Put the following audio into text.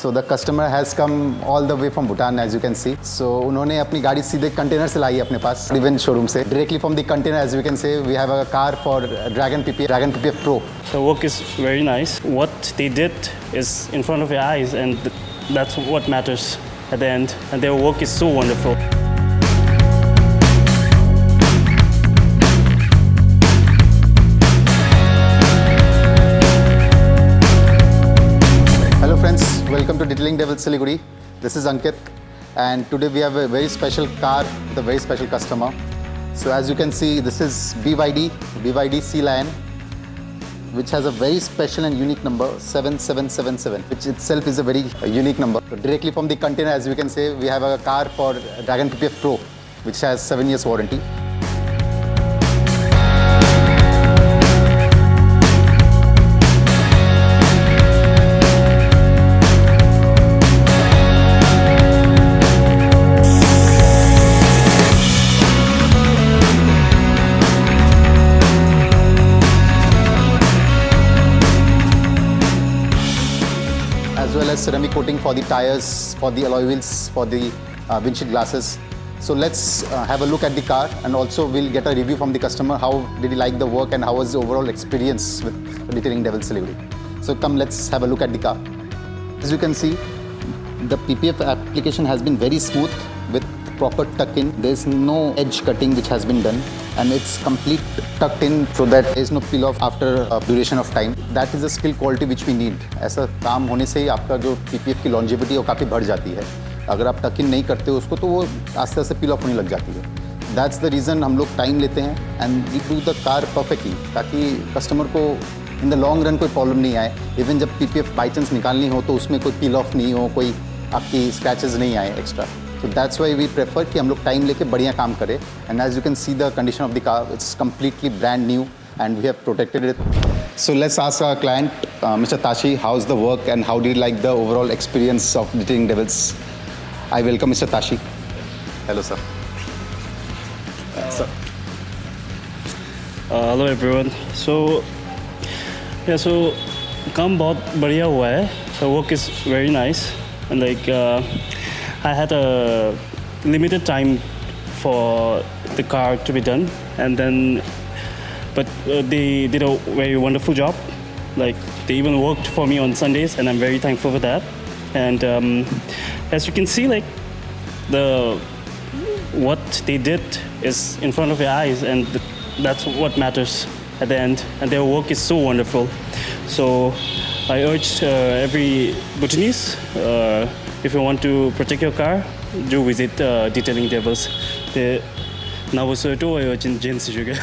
So the customer has come all the way from Bhutan, as you can see. So उन्होंने अपनी गाड़ी सीधे container से लाई अपने पास, इवन शोरूम से. Directly from the container, as you can say, we have a car for Dragoon PPF Pro. The work is very nice. What they did is in front of your eyes, and that's what matters at the end. And their work is so wonderful. Hello friends, welcome to Detailing Devil Siliguri. This is Ankit, and today we have a very special car with a very special customer. So as you can see, this is BYD Sealion, which has a very special and unique number 7777, which itself is a very unique number. So directly from the container, as you can say, we have a car for Dragoon PPF Pro, which has 7 years warranty. As well as ceramic coating for the tires, for the alloy wheels, for the windshield glasses. So let's have a look at the car, and also we'll get a review from the customer. How did he like the work and how was the overall experience with Detailing Devil Siliguri. So come, let's have a look at the car. As you can see, the PPF application has been very smooth with proper tuck-in. There's no edge cutting which has been done, and it's complete tucked in so that there is no peel off after a duration of time. That is the skill quality which we need. ऐसा काम होने से ही आपका जो PPF की longevity है वो काफ़ी बढ़ जाती है. अगर आप tuck in नहीं करते हो उसको तो वो आस्ते आस्ते peel off होने लग जाती है. That's the reason हम लोग टाइम लेते हैं and we do the car perfectly, ताकि कस्टमर को in the long run कोई प्रॉब्लम नहीं आए. इवन जब PPF बाई चांस निकालनी हो तो उसमें कोई peel off नहीं हो, कोई आपकी स्क्रैचेस नहीं आए extra. So that's why we prefer कि हम लोग टाइम लेके बढ़िया काम करें. And as you can see the condition of the car, it's completely brand new and we have protected it. So let's ask our client, Mr. Tashi, how's the work and how did you like the overall experience of Detailing Devils? I welcome Mr. Tashi. Hello, sir. Hello everyone. So काम बहुत बढ़िया हुआ है. The work is very nice, and like I had a limited time for the car to be done, and then but they did a very wonderful job. Like they even worked for me on Sundays, and I'm very thankful for that. And as you can see, like what they did is in front of your eyes, and that's what matters at the end. And their work is so wonderful. So I urge every Bhutanese, if you want to protect your car, do visit Detailing Devils. The Nawasoto or Jinsi juga.